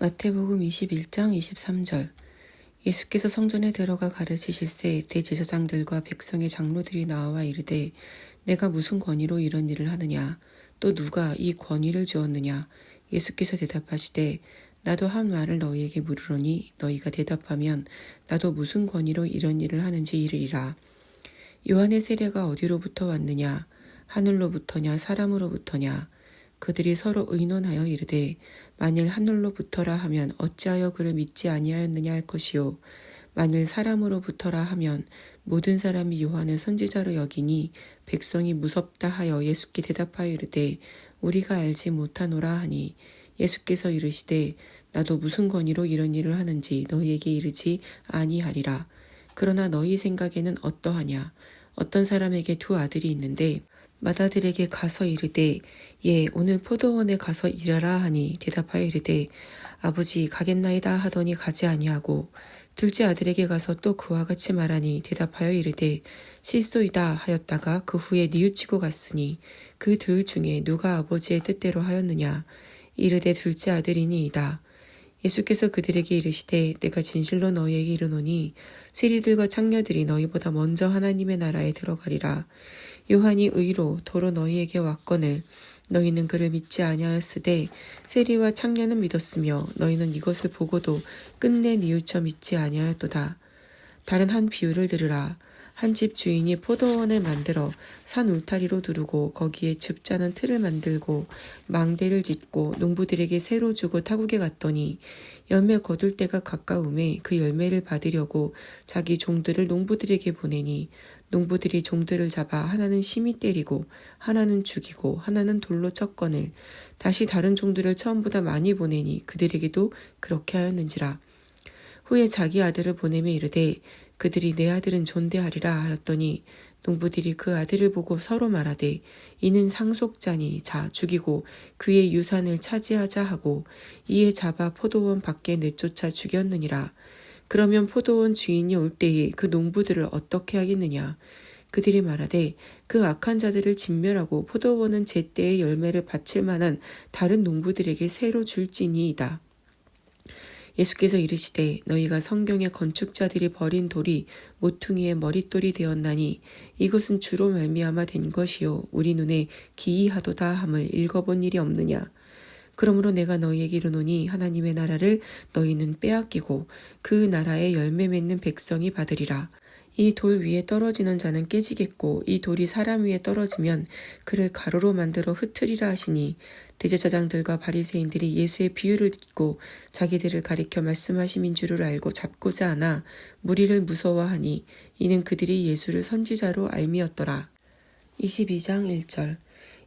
마태복음 21장 23절. 예수께서 성전에 들어가 가르치실새 대제사장들과 백성의 장로들이 나와 이르되 내가 무슨 권위로 이런 일을 하느냐, 또 누가 이 권위를 주었느냐. 예수께서 대답하시되 나도 한 말을 너희에게 물으노니 너희가 대답하면 나도 무슨 권위로 이런 일을 하는지 이르리라. 요한의 세례가 어디로부터 왔느냐, 하늘로부터냐 사람으로부터냐. 그들이 서로 의논하여 이르되 만일 하늘로부터라 하면 어찌하여 그를 믿지 아니하였느냐 할 것이요, 만일 사람으로부터라 하면 모든 사람이 요한을 선지자로 여기니 백성이 무섭다 하여 예수께 대답하여 이르되 우리가 알지 못하노라 하니, 예수께서 이르시되 나도 무슨 권위로 이런 일을 하는지 너희에게 이르지 아니하리라. 그러나 너희 생각에는 어떠하냐. 어떤 사람에게 두 아들이 있는데 맏아들에게 가서 이르되 예, 오늘 포도원에 가서 일하라 하니 대답하여 이르되 아버지 가겠나이다 하더니 가지 아니하고, 둘째 아들에게 가서 또 그와 같이 말하니 대답하여 이르되 실소이다 하였다가 그 후에 뉘우치고 갔으니 그 둘 중에 누가 아버지의 뜻대로 하였느냐. 이르되 둘째 아들이니이다. 예수께서 그들에게 이르시되 내가 진실로 너희에게 이르노니 세리들과 창녀들이 너희보다 먼저 하나님의 나라에 들어가리라. 요한이 의로 도로 너희에게 왔거늘 너희는 그를 믿지 아니하였으되 세리와 창녀는 믿었으며 너희는 이것을 보고도 끝내 뉘우쳐 믿지 아니하였도다. 다른 한 비유를 들으라. 한 집 주인이 포도원을 만들어 산 울타리로 두르고 거기에 즙자는 틀을 만들고 망대를 짓고 농부들에게 새로 주고 타국에 갔더니 열매 거둘 때가 가까움에 그 열매를 받으려고 자기 종들을 농부들에게 보내니, 농부들이 종들을 잡아 하나는 심히 때리고 하나는 죽이고 하나는 돌로 쳤거늘 다시 다른 종들을 처음보다 많이 보내니 그들에게도 그렇게 하였는지라. 후에 자기 아들을 보내며 이르되 그들이 내 아들은 존대하리라 하였더니 농부들이 그 아들을 보고 서로 말하되 이는 상속자니 자 죽이고 그의 유산을 차지하자 하고 이에 잡아 포도원 밖에 내쫓아 죽였느니라. 그러면 포도원 주인이 올 때에 그 농부들을 어떻게 하겠느냐. 그들이 말하되 그 악한 자들을 진멸하고 포도원은 제때의 열매를 바칠 만한 다른 농부들에게 새로 줄지니이다. 예수께서 이르시되 너희가 성경의 건축자들이 버린 돌이 모퉁이의 머릿돌이 되었나니 이것은 주로 말미암아 된 것이요 우리 눈에 기이하도다 함을 읽어본 일이 없느냐. 그러므로 내가 너희에게 이르노니 하나님의 나라를 너희는 빼앗기고 그 나라의 열매 맺는 백성이 받으리라. 이 돌 위에 떨어지는 자는 깨지겠고 이 돌이 사람 위에 떨어지면 그를 가루로 만들어 흩으리라 하시니, 대제사장들과 바리새인들이 예수의 비유를 듣고 자기들을 가리켜 말씀하심인 줄을 알고 잡고자 하나 무리를 무서워하니 이는 그들이 예수를 선지자로 알미었더라. 22장 1절.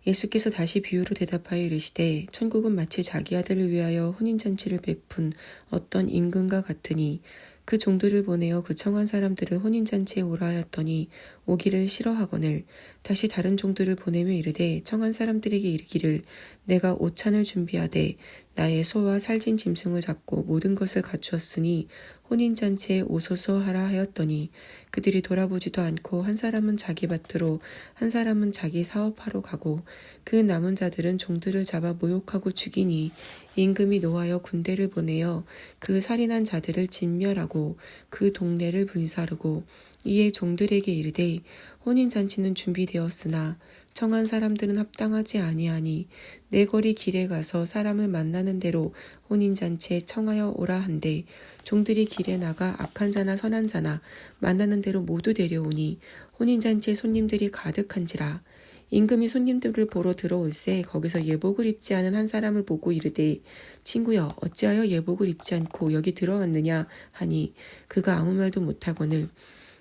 예수께서 다시 비유로 대답하여 이르시되 천국은 마치 자기 아들을 위하여 혼인잔치를 베푼 어떤 임금과 같으니 그 종들을 보내어 그 청한 사람들을 혼인잔치에 오라 하였더니 오기를 싫어하거늘 다시 다른 종들을 보내며 이르되 청한 사람들에게 이르기를 내가 오찬을 준비하되 나의 소와 살진 짐승을 잡고 모든 것을 갖추었으니 혼인잔치에 오소서 하라 하였더니 그들이 돌아보지도 않고 한 사람은 자기 밭으로 한 사람은 자기 사업하러 가고 그 남은 자들은 종들을 잡아 모욕하고 죽이니 임금이 노하여 군대를 보내어 그 살인한 자들을 진멸하고 그 동네를 불사르고 이에 종들에게 이르되 혼인잔치는 준비되었으나 청한 사람들은 합당하지 아니하니 내 거리 길에 가서 사람을 만나는 대로 혼인잔치에 청하여 오라 한데 종들이 길에 나가 악한 자나 선한 자나 만나는 대로 모두 데려오니 혼인잔치에 손님들이 가득한지라. 임금이 손님들을 보러 들어올새 거기서 예복을 입지 않은 한 사람을 보고 이르되 친구여 어찌하여 예복을 입지 않고 여기 들어왔느냐 하니 그가 아무 말도 못하거늘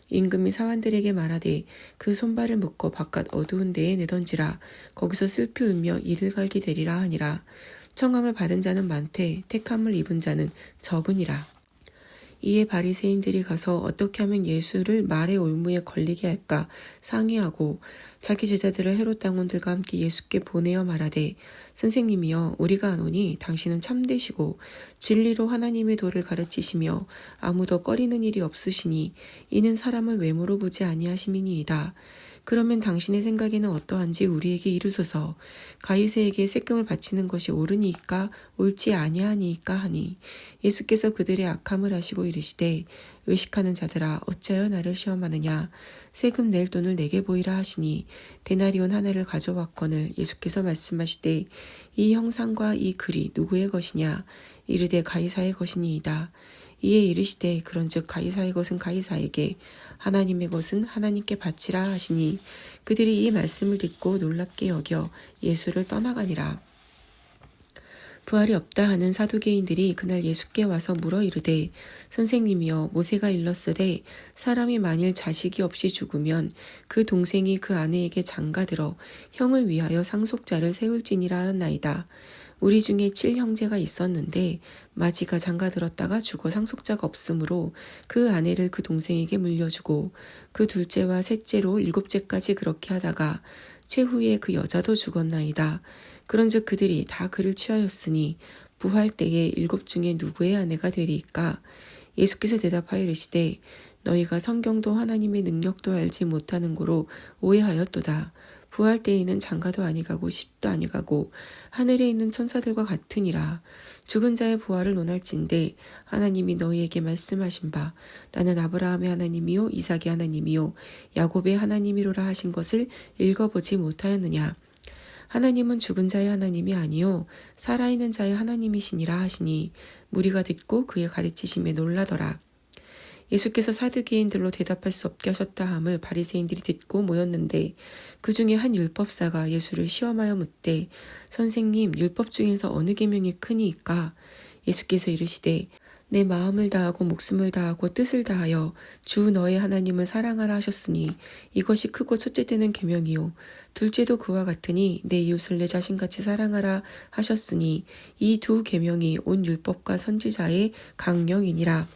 임금이 사환들에게 말하되 그 손발을 묶어 바깥 어두운 데에 내던지라. 거기서 슬피 울며 이를 갈게 되리라 하니라. 청함을 받은 자는 많되 택함을 입은 자는 적으니라. 이에 바리새인들이 가서 어떻게 하면 예수를 말의 올무에 걸리게 할까 상의하고 자기 제자들을 헤롯 당원들과 함께 예수께 보내어 말하되 선생님이여 우리가 아노니 당신은 참되시고 진리로 하나님의 도를 가르치시며 아무도 꺼리는 일이 없으시니 이는 사람을 외모로 보지 아니하심이니이다. 그러면 당신의 생각에는 어떠한지 우리에게 이르소서. 가이사에게 세금을 바치는 것이 옳으니까 옳지 아니하니까 하니 예수께서 그들의 악함을 아시고 이르시되 외식하는 자들아 어찌하여 나를 시험하느냐 세금 낼 돈을 내게 보이라 하시니 데나리온 하나를 가져왔거늘 예수께서 말씀하시되 이 형상과 이 글이 누구의 것이냐 이르되 가이사의 것이니이다. 이에 이르시되 그런즉 가이사의 것은 가이사에게 하나님의 것은 하나님께 바치라 하시니 그들이 이 말씀을 듣고 놀랍게 여겨 예수를 떠나가니라. 부활이 없다 하는 사두개인들이 그날 예수께 와서 물어 이르되 선생님이여 모세가 일렀으되 사람이 만일 자식이 없이 죽으면 그 동생이 그 아내에게 장가들어 형을 위하여 상속자를 세울지니라 하였나이다. 우리 중에 7형제가 있었는데 마지가 장가들었다가 죽어 상속자가 없으므로 그 아내를 그 동생에게 물려주고 그 둘째와 셋째로 7째까지 그렇게 하다가 최후에 그 여자도 죽었나이다. 그런즉 그들이 다 그를 취하였으니 부활 때에 7 중에 누구의 아내가 되리이까? 예수께서 대답하여 이르시되 너희가 성경도 하나님의 능력도 알지 못하는 고로 오해하였도다. 부활 때에는 장가도 아니가고 십도 아니가고 하늘에 있는 천사들과 같으니라. 죽은 자의 부활을 논할진대 하나님이 너희에게 말씀하신 바 나는 아브라함의 하나님이요 이삭의 하나님이요 야곱의 하나님이로라 하신 것을 읽어보지 못하였느냐. 하나님은 죽은 자의 하나님이 아니요 살아있는 자의 하나님이시니라 하시니 무리가 듣고 그의 가르치심에 놀라더라. 예수께서 사두개인들로 대답할 수 없게 하셨다 함을 바리새인들이 듣고 모였는데 그 중에 한 율법사가 예수를 시험하여 묻되 선생님 율법 중에서 어느 계명이 크니이까? 예수께서 이르시되 내 마음을 다하고 목숨을 다하고 뜻을 다하여 주 너의 하나님을 사랑하라 하셨으니 이것이 크고 첫째 때는 계명이요 둘째도 그와 같으니 내 이웃을 내 자신같이 사랑하라 하셨으니 이 두 계명이 온 율법과 선지자의 강령이니라.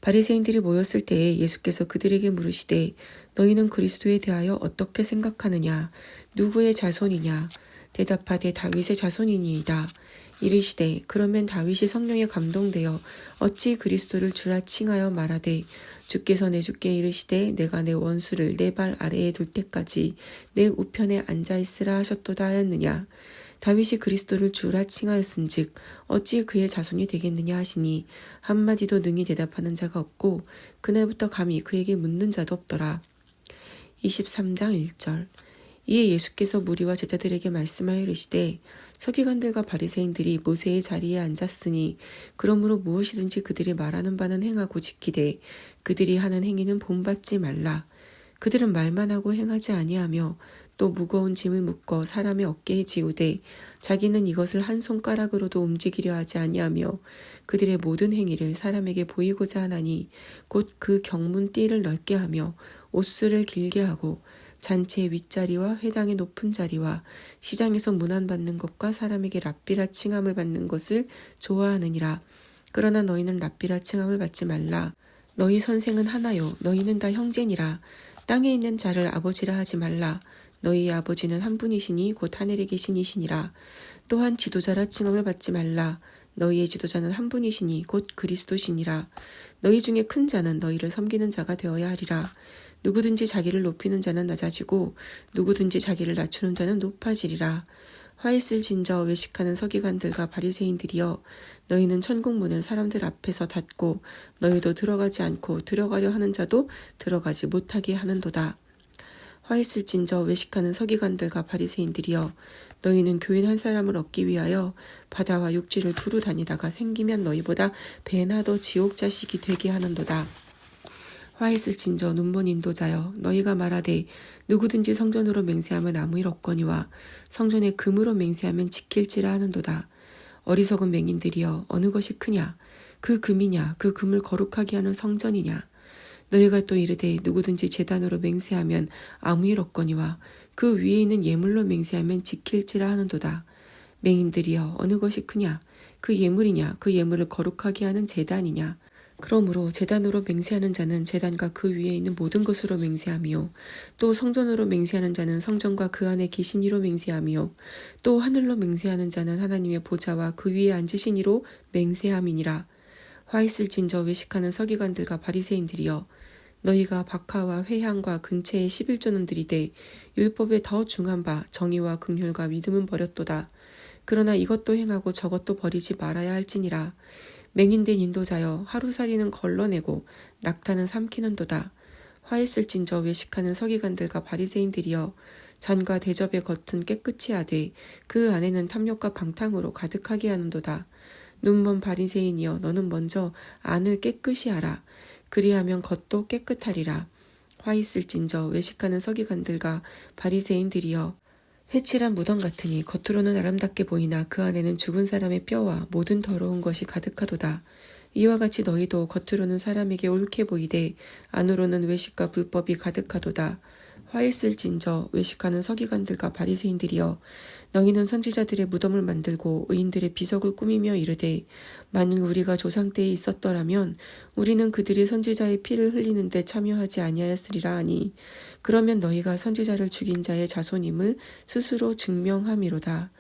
바리새인들이 모였을 때에 예수께서 그들에게 물으시되 너희는 그리스도에 대하여 어떻게 생각하느냐? 누구의 자손이냐? 대답하되 다윗의 자손이니이다. 이르시되 그러면 다윗이 성령에 감동되어 어찌 그리스도를 주라 칭하여 말하되 주께서 내 주께 이르시되 내가 내 원수를 내 발 아래에 둘 때까지 내 우편에 앉아있으라 하셨도다 하였느냐. 다윗이 그리스도를 주라 칭하였은즉 어찌 그의 자손이 되겠느냐 하시니 한마디도 능히 대답하는 자가 없고 그날부터 감히 그에게 묻는 자도 없더라. 23장 1절. 이에 예수께서 무리와 제자들에게 말씀하여 이르시되 서기관들과 바리새인들이 모세의 자리에 앉았으니 그러므로 무엇이든지 그들이 말하는 바는 행하고 지키되 그들이 하는 행위는 본받지 말라. 그들은 말만 하고 행하지 아니하며 또 무거운 짐을 묶어 사람의 어깨에 지우되 자기는 이것을 한 손가락으로도 움직이려 하지 아니하며 그들의 모든 행위를 사람에게 보이고자 하나니 곧 그 경문 띠를 넓게 하며 옷수를 길게 하고 잔치의 윗자리와 회당의 높은 자리와 시장에서 문안받는 것과 사람에게 랍비라 칭함을 받는 것을 좋아하느니라. 그러나 너희는 랍비라 칭함을 받지 말라. 너희 선생은 하나요 너희는 다 형제니라. 땅에 있는 자를 아버지라 하지 말라. 너희의 아버지는 한 분이시니 곧 하늘에 계신 이시니라. 또한 지도자라 칭함을 받지 말라. 너희의 지도자는 한 분이시니 곧 그리스도시니라. 너희 중에 큰 자는 너희를 섬기는 자가 되어야 하리라. 누구든지 자기를 높이는 자는 낮아지고 누구든지 자기를 낮추는 자는 높아지리라. 화 있을 진저 외식하는 서기관들과 바리새인들이여 너희는 천국문을 사람들 앞에서 닫고 너희도 들어가지 않고 들어가려 하는 자도 들어가지 못하게 하는도다. 화 있을진저 외식하는 서기관들과 바리새인들이여 너희는 교인 한 사람을 얻기 위하여 바다와 육지를 두루 다니다가 생기면 너희보다 배나 더 지옥 자식이 되게 하는도다. 화 있을진저 눈먼 인도자여 너희가 말하되 누구든지 성전으로 맹세하면 아무 일 없거니와 성전에 금으로 맹세하면 지킬지라 하는도다. 어리석은 맹인들이여 어느 것이 크냐? 그 금이냐? 그 금을 거룩하게 하는 성전이냐? 너희가 또 이르되 누구든지 제단으로 맹세하면 아무 일 없거니와 그 위에 있는 예물로 맹세하면 지킬지라 하는도다. 맹인들이여 어느 것이 크냐? 그 예물이냐? 그 예물을 거룩하게 하는 제단이냐? 그러므로 제단으로 맹세하는 자는 제단과 그 위에 있는 모든 것으로 맹세하며 또 성전으로 맹세하는 자는 성전과 그 안에 계신 이로 맹세하며 또 하늘로 맹세하는 자는 하나님의 보좌와 그 위에 앉으신 이로 맹세함이니라. 화 있을진저 외식하는 서기관들과 바리새인들이여 너희가 박하와 회향과 근체의 11조는 들이되 율법에 더 중한 바 정의와 긍휼과 믿음은 버렸도다. 그러나 이것도 행하고 저것도 버리지 말아야 할지니라. 맹인된 인도자여 하루살이는 걸러내고 낙타는 삼키는도다. 화 있을진저 외식하는 서기관들과 바리새인들이여 잔과 대접의 겉은 깨끗이 하되 그 안에는 탐욕과 방탕으로 가득하게 하는도다. 눈먼 바리새인이여 너는 먼저 안을 깨끗이 하라. 그리하면 겉도 깨끗하리라. 화 있을진저 외식하는 서기관들과 바리새인들이여 회칠한 무덤 같으니 겉으로는 아름답게 보이나 그 안에는 죽은 사람의 뼈와 모든 더러운 것이 가득하도다. 이와 같이 너희도 겉으로는 사람에게 옳게 보이되 안으로는 외식과 불법이 가득하도다. 화 있을진저 외식하는 서기관들과 바리새인들이여 너희는 선지자들의 무덤을 만들고 의인들의 비석을 꾸미며 이르되 만일 우리가 조상 때에 있었더라면 우리는 그들이 선지자의 피를 흘리는 데 참여하지 아니하였으리라 하니 그러면 너희가 선지자를 죽인 자의 자손임을 스스로 증명함이로다.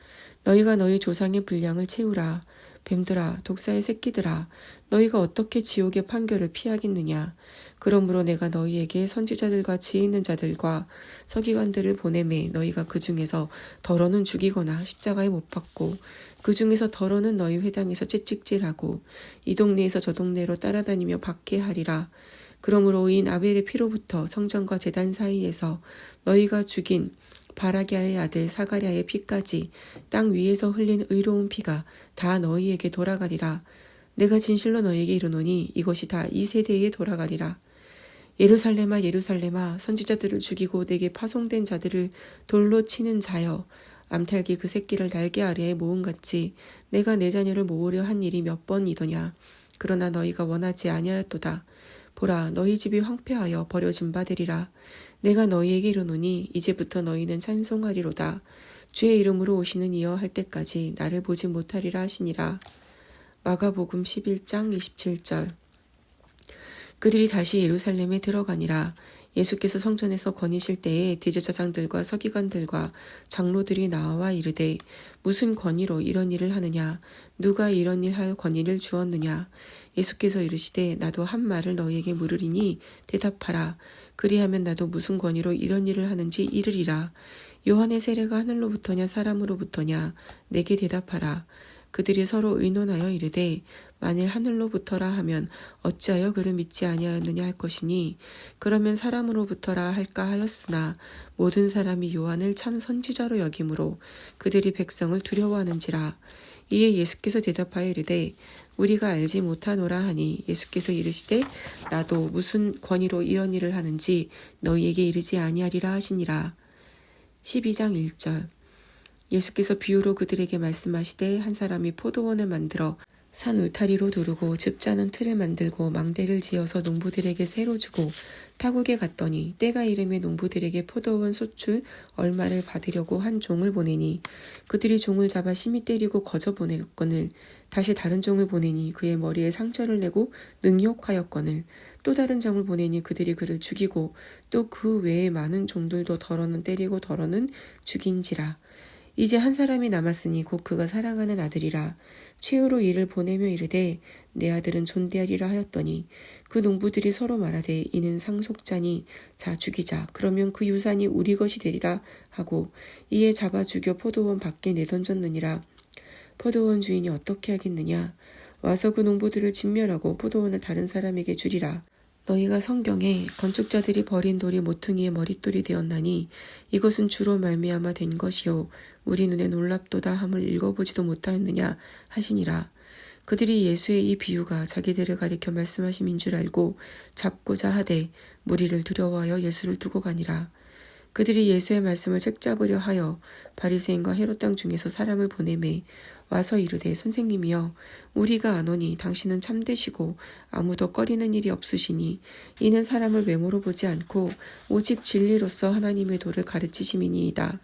너희가 너희 조상의 분량을 채우라. 뱀들아 독사의 새끼들아 너희가 어떻게 지옥의 판결을 피하겠느냐. 그러므로 내가 너희에게 선지자들과 지혜 있는 자들과 서기관들을 보내매 너희가 그 중에서 덜어는 죽이거나 십자가에 못 박고 그 중에서 덜어는 너희 회당에서 채찍질하고 이 동네에서 저 동네로 따라다니며 박해하리라. 그러므로 의인 아벨의 피로부터 성전과 제단 사이에서 너희가 죽인 바라기아의 아들 사가랴의 피까지 땅 위에서 흘린 의로운 피가 다 너희에게 돌아가리라. 내가 진실로 너희에게 이르노니 이것이 다 이 세대에 돌아가리라. 예루살렘아 예루살렘아 선지자들을 죽이고 내게 파송된 자들을 돌로 치는 자여 암탉이 그 새끼를 날개 아래에 모음같이 내가 내 자녀를 모으려 한 일이 몇 번이더냐. 그러나 너희가 원하지 아니하였도다. 보라 너희 집이 황폐하여 버려진 바 되리라. 내가 너희에게 이르노니 이제부터 너희는 찬송하리로다. 주의 이름으로 오시는 이여 할 때까지 나를 보지 못하리라 하시니라. 마가복음 11장 27절. 그들이 다시 예루살렘에 들어가니라. 예수께서 성전에서 거니실 때에 대제사장들과 서기관들과 장로들이 나와 이르되 무슨 권위로 이런 일을 하느냐. 누가 이런 일 할 권위를 주었느냐. 예수께서 이르시되 나도 한 말을 너희에게 물으리니 대답하라. 그리하면 나도 무슨 권위로 이런 일을 하는지 이르리라. 요한의 세례가 하늘로부터냐 사람으로부터냐. 내게 대답하라. 그들이 서로 의논하여 이르되 만일 하늘로부터라 하면 어찌하여 그를 믿지 아니하였느냐 할 것이니 그러면 사람으로부터라 할까 하였으나 모든 사람이 요한을 참 선지자로 여김으로 그들이 백성을 두려워하는지라. 이에 예수께서 대답하여 이르되 우리가 알지 못하노라 하니 예수께서 이르시되 나도 무슨 권위로 이런 일을 하는지 너희에게 이르지 아니하리라 하시니라. 12장 1절. 예수께서 비유로 그들에게 말씀하시되 한 사람이 포도원을 만들어 산 울타리로 두르고 즙 짜는 틀을 만들고 망대를 지어서 농부들에게 새로 주고 타국에 갔더니 때가 이름에 농부들에게 포도원 소출 얼마를 받으려고 한 종을 보내니 그들이 종을 잡아 심히 때리고 거저 보냈거늘 다시 다른 종을 보내니 그의 머리에 상처를 내고 능욕하였거늘 또 다른 종을 보내니 그들이 그를 죽이고 또 그 외에 많은 종들도 덜어는 때리고 덜어는 죽인지라. 이제 한 사람이 남았으니 곧 그가 사랑하는 아들이라. 최후로 이를 보내며 이르되 내 아들은 존대하리라 하였더니 그 농부들이 서로 말하되 이는 상속자니 자 죽이자. 그러면 그 유산이 우리 것이 되리라 하고 이에 잡아 죽여 포도원 밖에 내던졌느니라. 포도원 주인이 어떻게 하겠느냐. 와서 그 농부들을 진멸하고 포도원을 다른 사람에게 주리라. 너희가 성경에 건축자들이 버린 돌이 모퉁이의 머릿돌이 되었나니 이것은 주로 말미암아 된 것이요 우리 눈에 놀랍도다 함을 읽어보지도 못하였느냐 하시니라. 그들이 예수의 이 비유가 자기들을 가리켜 말씀하심인 줄 알고 잡고자 하되 무리를 두려워하여 예수를 두고 가니라. 그들이 예수의 말씀을 책잡으려 하여 바리새인과 헤롯 땅 중에서 사람을 보내매 와서 이르되 선생님이여 우리가 아노니 당신은 참되시고 아무도 꺼리는 일이 없으시니 이는 사람을 외모로 보지 않고 오직 진리로서 하나님의 도를 가르치심이니이다.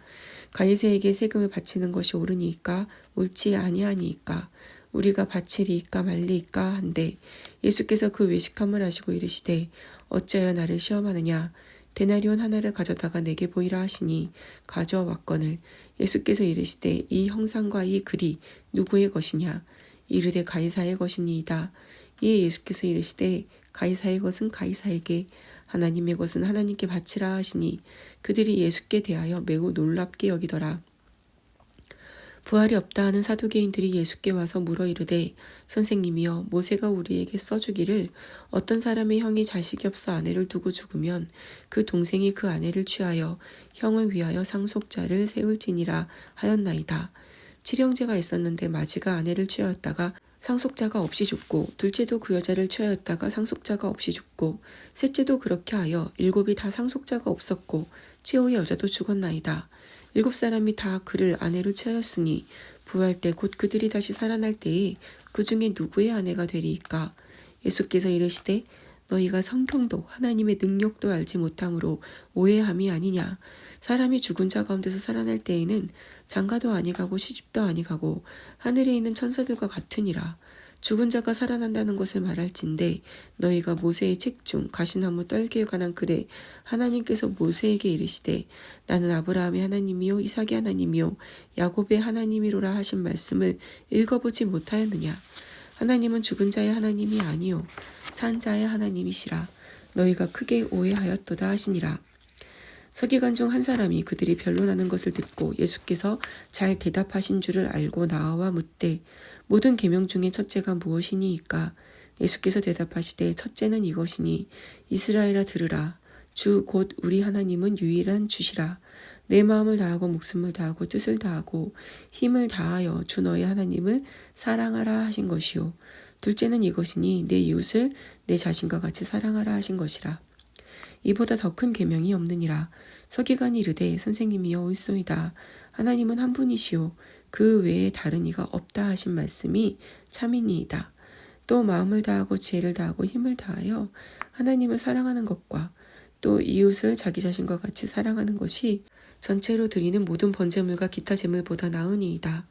가이사에게 세금을 바치는 것이 옳으니이까 옳지 아니하니이까 우리가 바치리이까 말리이까 한데 예수께서 그 외식함을 하시고 이르시되 어찌하여 나를 시험하느냐. 데나리온 하나를 가져다가 내게 보이라 하시니 가져왔거늘 예수께서 이르시되 이 형상과 이 글이 누구의 것이냐. 이르되 가이사의 것이니이다. 이에 예수께서 이르시되 가이사의 것은 가이사에게 하나님의 것은 하나님께 바치라 하시니 그들이 예수께 대하여 매우 놀랍게 여기더라. 부활이 없다 하는 사두개인들이 예수께 와서 물어 이르되 선생님이여 모세가 우리에게 써주기를 어떤 사람의 형이 자식이 없어 아내를 두고 죽으면 그 동생이 그 아내를 취하여 형을 위하여 상속자를 세울지니라 하였나이다. 칠형제가 있었는데 마지가 아내를 취하였다가 상속자가 없이 죽고 둘째도 그 여자를 취하였다가 상속자가 없이 죽고 셋째도 그렇게 하여 일곱이 다 상속자가 없었고 최후의 여자도 죽었나이다. 7사람이 다 그를 아내로 취하였으니 부활 때 곧 그들이 다시 살아날 때에 그 중에 누구의 아내가 되리이까? 예수께서 이르시되 너희가 성경도 하나님의 능력도 알지 못함으로 오해함이 아니냐. 사람이 죽은 자 가운데서 살아날 때에는 장가도 아니가고 시집도 아니가고 하늘에 있는 천사들과 같으니라. 죽은 자가 살아난다는 것을 말할진대 너희가 모세의 책 중 가시나무 떨기에 관한 글에 하나님께서 모세에게 이르시되 나는 아브라함의 하나님이요 이삭의 하나님이요 야곱의 하나님이로라 하신 말씀을 읽어보지 못하였느냐. 하나님은 죽은 자의 하나님이 아니요 산 자의 하나님이시라. 너희가 크게 오해하였도다 하시니라. 서기관 중 한 사람이 그들이 변론하는 것을 듣고 예수께서 잘 대답하신 줄을 알고 나와 묻되 모든 계명 중에 첫째가 무엇이니이까? 예수께서 대답하시되 첫째는 이것이니 이스라엘아 들으라. 주 곧 우리 하나님은 유일한 주시라. 내 마음을 다하고 목숨을 다하고 뜻을 다하고 힘을 다하여 주 너의 하나님을 사랑하라 하신 것이요. 둘째는 이것이니 내 이웃을 내 자신과 같이 사랑하라 하신 것이라. 이보다 더 큰 계명이 없느니라. 서기관이 이르되 선생님이여 옳소이다. 하나님은 한 분이시요 그 외에 다른 이가 없다 하신 말씀이 참이니이다. 또 마음을 다하고 지혜를 다하고 힘을 다하여 하나님을 사랑하는 것과 또 이웃을 자기 자신과 같이 사랑하는 것이 전체로 드리는 모든 번제물과 기타 제물보다 나으니이다.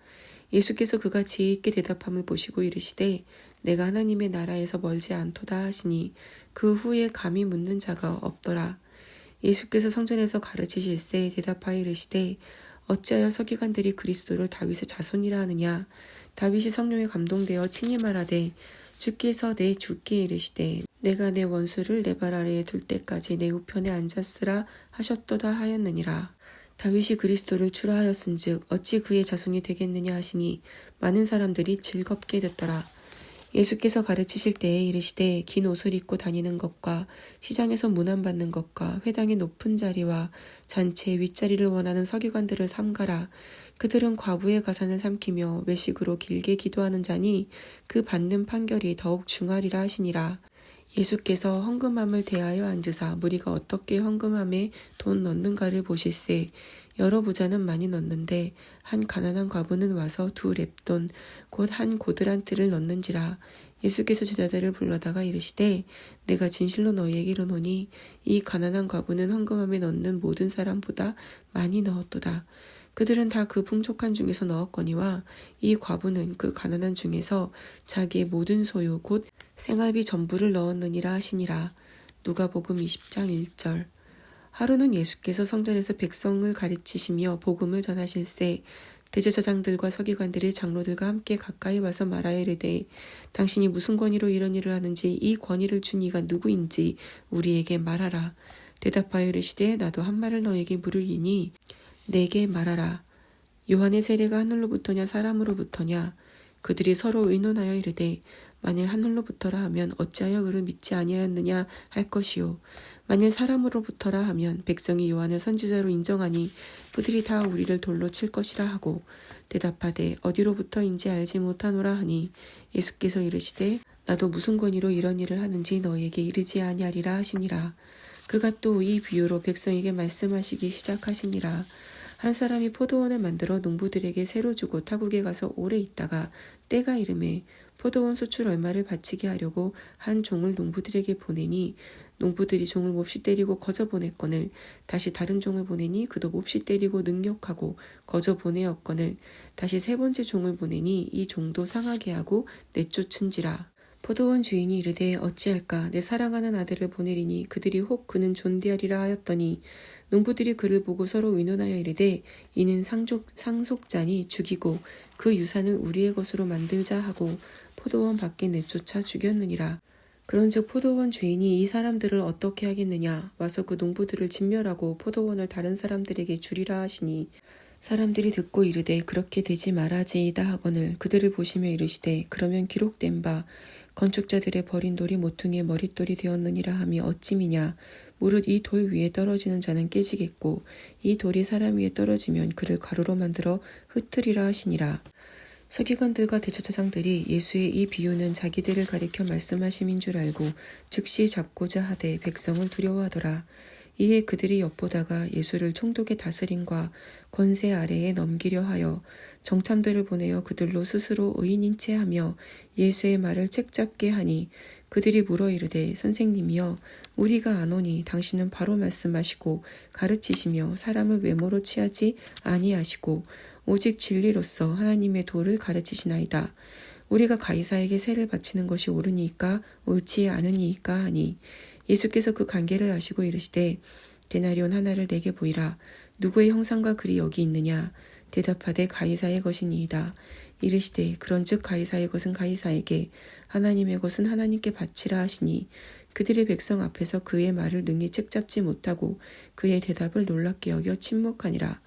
예수께서 그가 지혜 있게 대답함을 보시고 이르시되 내가 하나님의 나라에서 멀지 않도다 하시니 그 후에 감히 묻는 자가 없더라. 예수께서 성전에서 가르치실세 대답하여 이르시되 어찌하여 서기관들이 그리스도를 다윗의 자손이라 하느냐. 다윗이 성령에 감동되어 친히 말하되 주께서 내 주께 이르시되 내가 내 원수를 내 발 아래에 둘 때까지 내 우편에 앉았으라 하셨도다 하였느니라. 다윗이 그리스도를 주라 하였은즉 어찌 그의 자손이 되겠느냐 하시니 많은 사람들이 즐겁게 듣더라. 예수께서 가르치실 때에 이르시되 긴 옷을 입고 다니는 것과 시장에서 문안받는 것과 회당의 높은 자리와 잔치의 윗자리를 원하는 서기관들을 삼가라. 그들은 과부의 가산을 삼키며 외식으로 길게 기도하는 자니 그 받는 판결이 더욱 중하리라 하시니라. 예수께서 헌금함을 대하여 앉으사 무리가 어떻게 헌금함에 돈 넣는가를 보실세. 여러 부자는 많이 넣는데 한 가난한 과부는 와서 2렙돈 곧 한 고드란트를 넣는지라. 예수께서 제자들을 불러다가 이르시되 내가 진실로 너희에게 이르노니 이 가난한 과부는 헌금함에 넣는 모든 사람보다 많이 넣었도다. 그들은 다 그 풍족한 중에서 넣었거니와 이 과부는 그 가난한 중에서 자기의 모든 소유 곧 생활비 전부를 넣었느니라 하시니라. 누가복음 20장 1절. 하루는 예수께서 성전에서 백성을 가르치시며 복음을 전하실세 대제사장들과 서기관들이 장로들과 함께 가까이 와서 말하여 이르되 당신이 무슨 권위로 이런 일을 하는지 이 권위를 준 이가 누구인지 우리에게 말하라. 대답하여 이르시되 나도 한 말을 너에게 물으리니 내게 말하라. 요한의 세례가 하늘로부터냐 사람으로부터냐. 그들이 서로 의논하여 이르되 만일 하늘로부터라 하면 어찌하여 그를 믿지 아니하였느냐 할 것이요 만일 사람으로부터라 하면 백성이 요한을 선지자로 인정하니 그들이 다 우리를 돌로 칠 것이라 하고 대답하되 어디로부터인지 알지 못하노라 하니 예수께서 이르시되 나도 무슨 권위로 이런 일을 하는지 너희에게 이르지 아니하리라 하시니라. 그가 또 이 비유로 백성에게 말씀하시기 시작하시니라. 한 사람이 포도원을 만들어 농부들에게 새로 주고 타국에 가서 오래 있다가 때가 이르매 포도원 수출 얼마를 바치게 하려고 한 종을 농부들에게 보내니 농부들이 종을 몹시 때리고 거저 보냈거늘 다시 다른 종을 보내니 그도 몹시 때리고 능욕하고 거저 보내었거늘 다시 세 번째 종을 보내니 이 종도 상하게 하고 내쫓은지라. 포도원 주인이 이르되 어찌할까 내 사랑하는 아들을 보내리니 그들이 혹 그는 존대하리라 하였더니 농부들이 그를 보고 서로 의논하여 이르되 이는 상속자니 죽이고 그 유산을 우리의 것으로 만들자 하고 포도원 밖에 내쫓아 죽였느니라. 그런즉 포도원 주인이 이 사람들을 어떻게 하겠느냐 와서 그 농부들을 진멸하고 포도원을 다른 사람들에게 주리라 하시니 사람들이 듣고 이르되 그렇게 되지 말아지이다 하거늘 그들을 보시며 이르시되 그러면 기록된 바 건축자들의 버린 돌이 모퉁이의 머릿돌이 되었느니라 함이 어찌미냐 무릇 이 돌 위에 떨어지는 자는 깨지겠고 이 돌이 사람 위에 떨어지면 그를 가루로 만들어 흩으리라 하시니라. 서기관들과 대제사장들이 예수의 이 비유는 자기들을 가리켜 말씀하심인 줄 알고 즉시 잡고자 하되 백성을 두려워하더라. 이에 그들이 엿보다가 예수를 총독의 다스림과 권세 아래에 넘기려 하여 정탐들을 보내어 그들로 스스로 의인인 채 하며 예수의 말을 책잡게 하니 그들이 물어 이르되 선생님이여 우리가 아노니 당신은 바로 말씀하시고 가르치시며 사람을 외모로 취하지 아니하시고 오직 진리로서 하나님의 도를 가르치시나이다. 우리가 가이사에게 세를 바치는 것이 옳으니까 옳지 않으니까 하니 예수께서 그 관계를 아시고 이르시되 데나리온 하나를 내게 보이라. 누구의 형상과 글이 여기 있느냐? 대답하되 가이사의 것이니이다. 이르시되 그런즉 가이사의 것은 가이사에게 하나님의 것은 하나님께 바치라 하시니 그들의 백성 앞에서 그의 말을 능히 책잡지 못하고 그의 대답을 놀랍게 여겨 침묵하니라.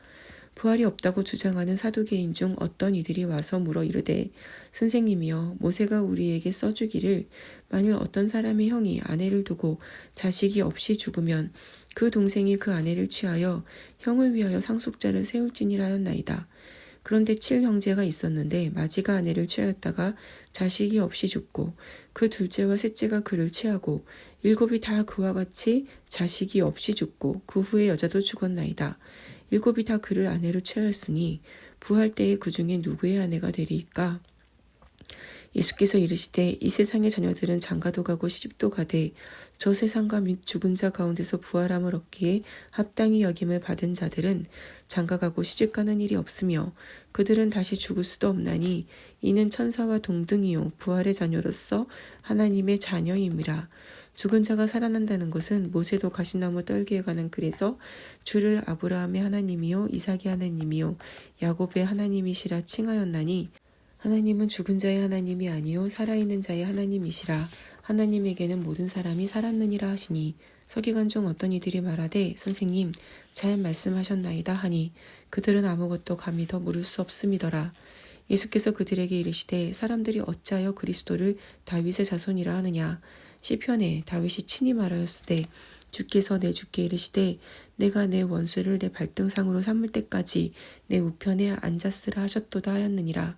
부활이 없다고 주장하는 사두개인 중 어떤 이들이 와서 물어 이르되 선생님이여 모세가 우리에게 써주기를 만일 어떤 사람의 형이 아내를 두고 자식이 없이 죽으면 그 동생이 그 아내를 취하여 형을 위하여 상속자를 세울지니라 하였나이다. 그런데 7형제가 있었는데 마지가 아내를 취하였다가 자식이 없이 죽고 그 둘째와 셋째가 그를 취하고 7이 다 그와 같이 자식이 없이 죽고 그 후에 여자도 죽었나이다. 7이 다 그를 아내로 취하였으니 부활 때에 그 중에 누구의 아내가 되리이까? 예수께서 이르시되 이 세상의 자녀들은 장가도 가고 시집도 가되 저 세상과 및 죽은 자 가운데서 부활함을 얻기에 합당히 여김을 받은 자들은 장가가고 시집가는 일이 없으며 그들은 다시 죽을 수도 없나니 이는 천사와 동등이요 부활의 자녀로서 하나님의 자녀임이라. 죽은 자가 살아난다는 것은 모세도 가시나무 떨기에 가는 글에서 주를 아브라함의 하나님이요 이삭의 하나님이요 야곱의 하나님이시라 칭하였나니 하나님은 죽은 자의 하나님이 아니요 살아있는 자의 하나님이시라. 하나님에게는 모든 사람이 살았느니라 하시니 서기관 중 어떤 이들이 말하되 선생님 잘 말씀하셨나이다 하니 그들은 아무것도 감히 더 물을 수 없음이더라. 예수께서 그들에게 이르시되 사람들이 어찌하여 그리스도를 다윗의 자손이라 하느냐. 시편에 다윗이 친히 말하였으되 주께서 내 주께 이르시되 내가 내 원수를 내 발등상으로 삼을 때까지 내 우편에 앉았으라 하셨도다 하였느니라.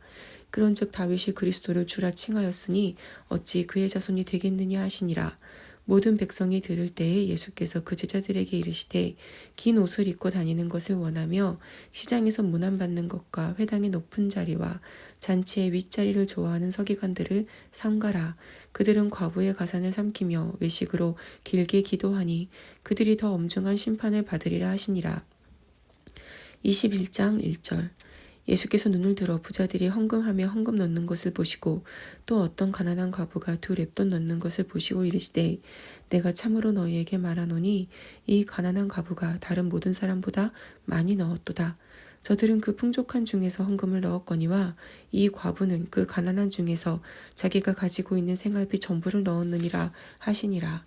그런즉 다윗이 그리스도를 주라 칭하였으니 어찌 그의 자손이 되겠느냐 하시니라. 모든 백성이 들을 때에 예수께서 그 제자들에게 이르시되 긴 옷을 입고 다니는 것을 원하며 시장에서 문안받는 것과 회당의 높은 자리와 잔치의 윗자리를 좋아하는 서기관들을 삼가라. 그들은 과부의 가산을 삼키며 외식으로 길게 기도하니 그들이 더 엄중한 심판을 받으리라 하시니라. 21장 1절 예수께서 눈을 들어 부자들이 헌금하며 헌금 넣는 것을 보시고 또 어떤 가난한 과부가 2렙돈 넣는 것을 보시고 이르시되 내가 참으로 너희에게 말하노니 이 가난한 과부가 다른 모든 사람보다 많이 넣었도다. 저들은 그 풍족한 중에서 헌금을 넣었거니와 이 과부는 그 가난한 중에서 자기가 가지고 있는 생활비 전부를 넣었느니라 하시니라.